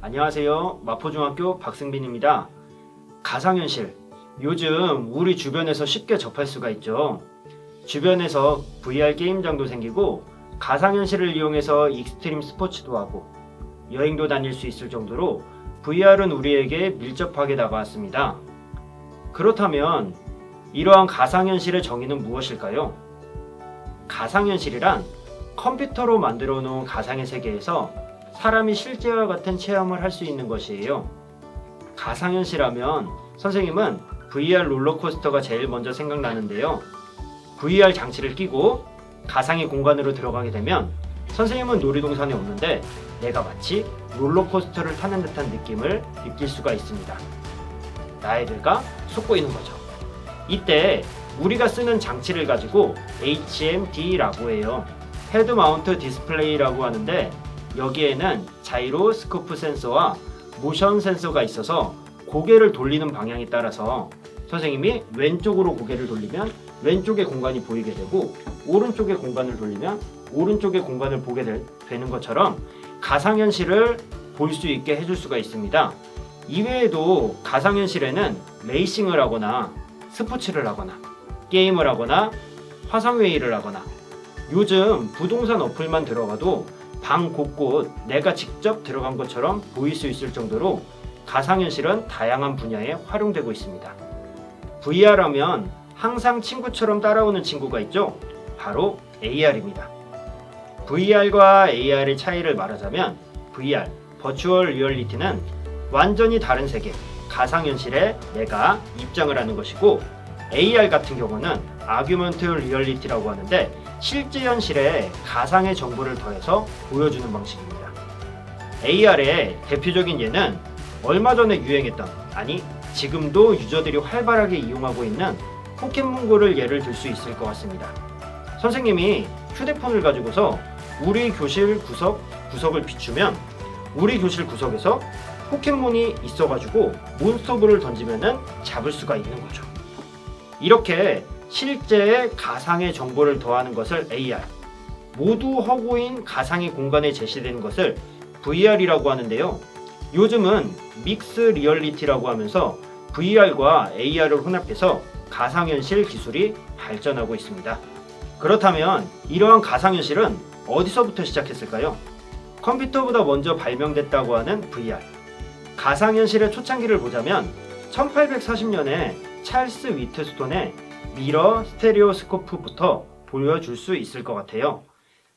안녕하세요. 마포중학교 박승빈입니다. 가상현실, 요즘 우리 주변에서 쉽게 접할 수가 있죠. 주변에서 VR 게임장도 생기고 가상현실을 이용해서 익스트림 스포츠도 하고 여행도 다닐 수 있을 정도로 VR은 우리에게 밀접하게 다가왔습니다. 그렇다면 이러한 가상현실의 정의는 무엇일까요? 가상현실이란 컴퓨터로 만들어 놓은 가상의 세계에서 사람이 실제와 같은 체험을 할 수 있는 것이에요. 가상현실하면 선생님은 VR 롤러코스터가 제일 먼저 생각나는데요. VR 장치를 끼고 가상의 공간으로 들어가게 되면 선생님은 놀이동산에 없는데 내가 마치 롤러코스터를 타는 듯한 느낌을 느낄 수가 있습니다. 나의 뇌가 속고 있는 거죠. 이때 우리가 쓰는 장치를 가지고 HMD라고 해요. 헤드 마운트 디스플레이라고 하는데 여기에는 자이로 스코프 센서와 모션 센서가 있어서 고개를 돌리는 방향에 따라서 선생님이 왼쪽으로 고개를 돌리면 왼쪽의 공간이 보이게 되고 오른쪽의 공간을 돌리면 오른쪽의 공간을 보게 되는 것처럼 가상현실을 볼 수 있게 해줄 수가 있습니다. 이외에도 가상현실에는 레이싱을 하거나 스포츠를 하거나 게임을 하거나 화상회의를 하거나 요즘 부동산 어플만 들어가도 방 곳곳 내가 직접 들어간 것처럼 보일 수 있을 정도로 가상현실은 다양한 분야에 활용되고 있습니다. VR 하면 항상 친구처럼 따라오는 친구가 있죠? 바로 AR입니다. VR과 AR의 차이를 말하자면 VR, 버추얼 리얼리티는 완전히 다른 세계, 가상현실에 내가 입장을 하는 것이고 AR 같은 경우는 아규먼트 리얼리티라고 하는데 실제 현실에 가상의 정보를 더해서 보여주는 방식입니다. AR의 대표적인 예는 얼마 전에 유행했던, 아니 지금도 유저들이 활발하게 이용하고 있는 포켓몬고를 예를 들 수 있을 것 같습니다. 선생님이 휴대폰을 가지고서 우리 교실 구석을 비추면 우리 교실 구석에서 포켓몬이 있어가지고 몬스터볼을 던지면은 잡을 수가 있는 거죠. 이렇게 실제의 가상의 정보를 더하는 것을 AR, 모두 허구인 가상의 공간에 제시되는 것을 VR이라고 하는데요. 요즘은 믹스 리얼리티라고 하면서 VR과 AR을 혼합해서 가상현실 기술이 발전하고 있습니다. 그렇다면 이러한 가상현실은 어디서부터 시작했을까요? 컴퓨터보다 먼저 발명됐다고 하는 VR. 가상현실의 초창기를 보자면 1840년에 찰스 위트스톤의 미러 스테레오스코프부터 보여줄 수 있을 것 같아요.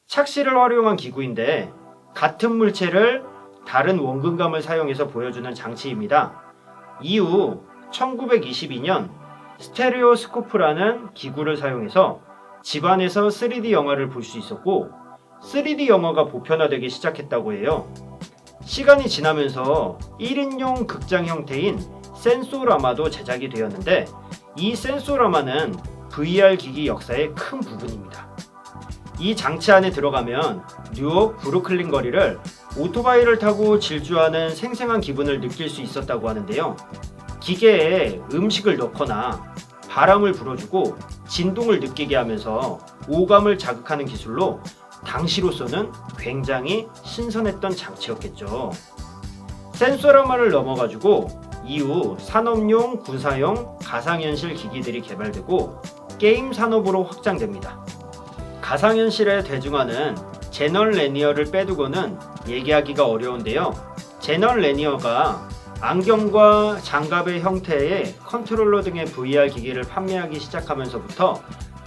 착시를 활용한 기구인데 같은 물체를 다른 원근감을 사용해서 보여주는 장치입니다. 이후 1922년 스테레오스코프라는 기구를 사용해서 집안에서 3D 영화를 볼 수 있었고 3D 영화가 보편화되기 시작했다고 해요. 시간이 지나면서 1인용 극장 형태인 센소라마도 제작이 되었는데 이 센소라마는 VR 기기 역사의 큰 부분입니다. 이 장치 안에 들어가면 뉴욕 브루클린 거리를 오토바이를 타고 질주하는 생생한 기분을 느낄 수 있었다고 하는데요. 기계에 음식을 넣거나 바람을 불어주고 진동을 느끼게 하면서 오감을 자극하는 기술로 당시로서는 굉장히 신선했던 장치였겠죠. 센소라마를 넘어가지고 이후 산업용, 군사용, 가상현실 기기들이 개발되고 게임 산업으로 확장됩니다. 가상현실의 대중화는 제널 레니어를 빼두고는 얘기하기가 어려운데요. 제널 레니어가 안경과 장갑의 형태의 컨트롤러 등의 VR 기기를 판매하기 시작하면서부터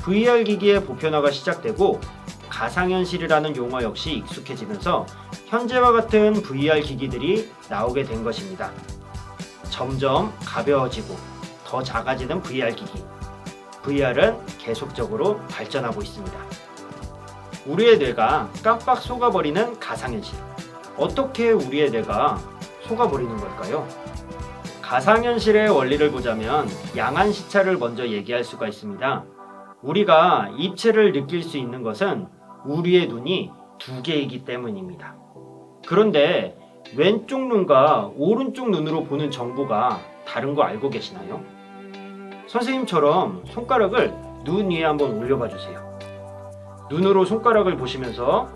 VR 기기의 보편화가 시작되고 가상현실이라는 용어 역시 익숙해지면서 현재와 같은 VR 기기들이 나오게 된 것입니다. 점점 가벼워지고 더 작아지는 VR 기기. VR은 계속적으로 발전하고 있습니다. 우리의 뇌가 깜빡 속아버리는 가상현실. 어떻게 우리의 뇌가 속아버리는 걸까요? 가상현실의 원리를 보자면 양안시차를 먼저 얘기할 수가 있습니다. 우리가 입체를 느낄 수 있는 것은 우리의 눈이 두 개이기 때문입니다. 그런데 왼쪽 눈과 오른쪽 눈으로 보는 정보가 다른 거 알고 계시나요? 선생님처럼 손가락을 눈 위에 한번 올려봐 주세요. 눈으로 손가락을 보시면서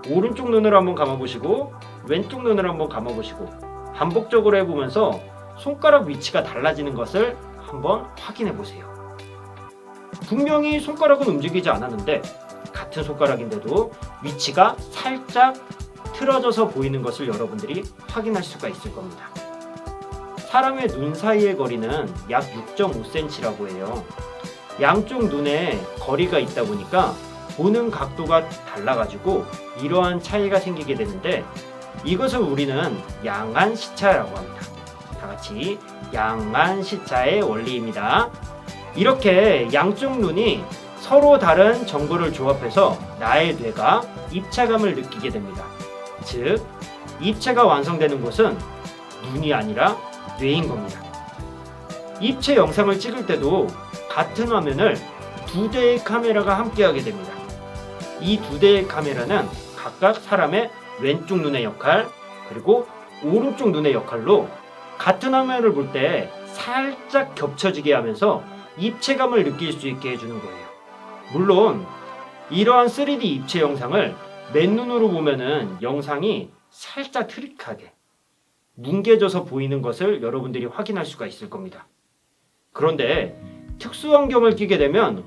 오른쪽 눈을 한번 감아보시고 왼쪽 눈을 한번 감아보시고 반복적으로 해보면서 손가락 위치가 달라지는 것을 한번 확인해 보세요. 분명히 손가락은 움직이지 않았는데 같은 손가락인데도 위치가 살짝 틀어져서 보이는 것을 여러분들이 확인할 수가 있을 겁니다. 사람의 눈 사이의 거리는 약 6.5cm라고 해요. 양쪽 눈에 거리가 있다 보니까 보는 각도가 달라가지고 이러한 차이가 생기게 되는데 이것을 우리는 양안시차라고 합니다. 다 같이 양안시차의 원리입니다. 이렇게 양쪽 눈이 서로 다른 정보를 조합해서 나의 뇌가 입체감을 느끼게 됩니다. 즉, 입체가 완성되는 곳은 눈이 아니라 뇌인 겁니다. 입체 영상을 찍을 때도 같은 화면을 두 대의 카메라가 함께하게 됩니다. 이 두 대의 카메라는 각각 사람의 왼쪽 눈의 역할 그리고 오른쪽 눈의 역할로 같은 화면을 볼 때 살짝 겹쳐지게 하면서 입체감을 느낄 수 있게 해주는 거예요. 물론 이러한 3D 입체 영상을 맨눈으로 보면은 영상이 살짝 트릭하게 뭉개져서 보이는 것을 여러분들이 확인할 수가 있을 겁니다. 그런데 특수환경을 끼게 되면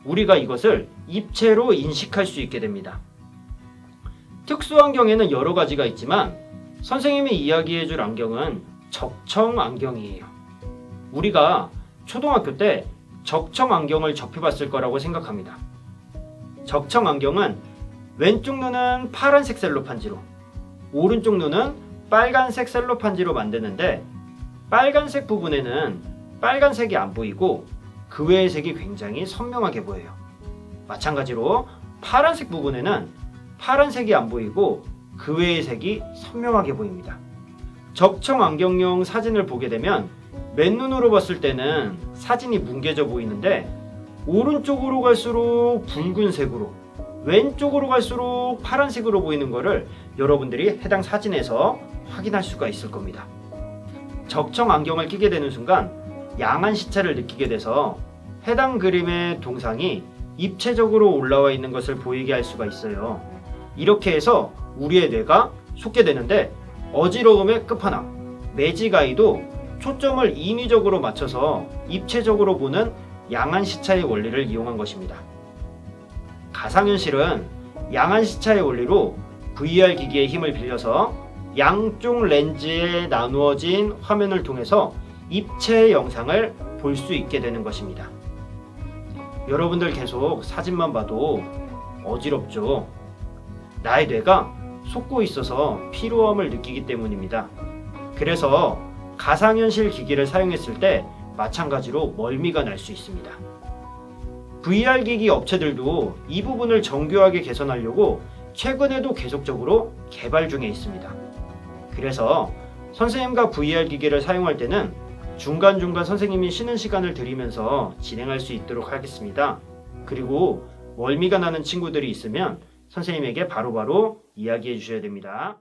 우리가 이것을 입체로 인식할 수 있게 됩니다. 특수환경에는 여러 가지가 있지만 선생님이 이야기해줄 안경은 적청 안경이에요. 우리가 초등학교 때 적청 안경을 접해봤을 거라고 생각합니다. 적청 안경은 왼쪽 눈은 파란색 셀로판지로 오른쪽 눈은 빨간색 셀로판지로 만드는데 빨간색 부분에는 빨간색이 안 보이고 그 외의 색이 굉장히 선명하게 보여요. 마찬가지로 파란색 부분에는 파란색이 안 보이고 그 외의 색이 선명하게 보입니다. 적청 안경용 사진을 보게 되면 맨눈으로 봤을 때는 사진이 뭉개져 보이는데 오른쪽으로 갈수록 붉은색으로 왼쪽으로 갈수록 파란색으로 보이는 것을 여러분들이 해당 사진에서 확인할 수가 있을 겁니다. 적청 안경을 끼게 되는 순간 양안시차를 느끼게 돼서 해당 그림의 동상이 입체적으로 올라와 있는 것을 보이게 할 수가 있어요. 이렇게 해서 우리의 뇌가 속게 되는데 어지러움의 끝판왕 매직아이도 초점을 인위적으로 맞춰서 입체적으로 보는 양안시차의 원리를 이용한 것입니다. 가상현실은 양안시차의 원리로 VR 기기의 힘을 빌려서 양쪽 렌즈에 나누어진 화면을 통해서 입체 영상을 볼 수 있게 되는 것입니다. 여러분들 계속 사진만 봐도 어지럽죠? 나의 뇌가 속고 있어서 피로함을 느끼기 때문입니다. 그래서 가상현실 기기를 사용했을 때 마찬가지로 멀미가 날 수 있습니다. VR 기기 업체들도 이 부분을 정교하게 개선하려고 최근에도 계속적으로 개발 중에 있습니다. 그래서 선생님과 VR 기기를 사용할 때는 중간중간 선생님이 쉬는 시간을 드리면서 진행할 수 있도록 하겠습니다. 그리고 멀미가 나는 친구들이 있으면 선생님에게 바로바로 이야기해 주셔야 됩니다.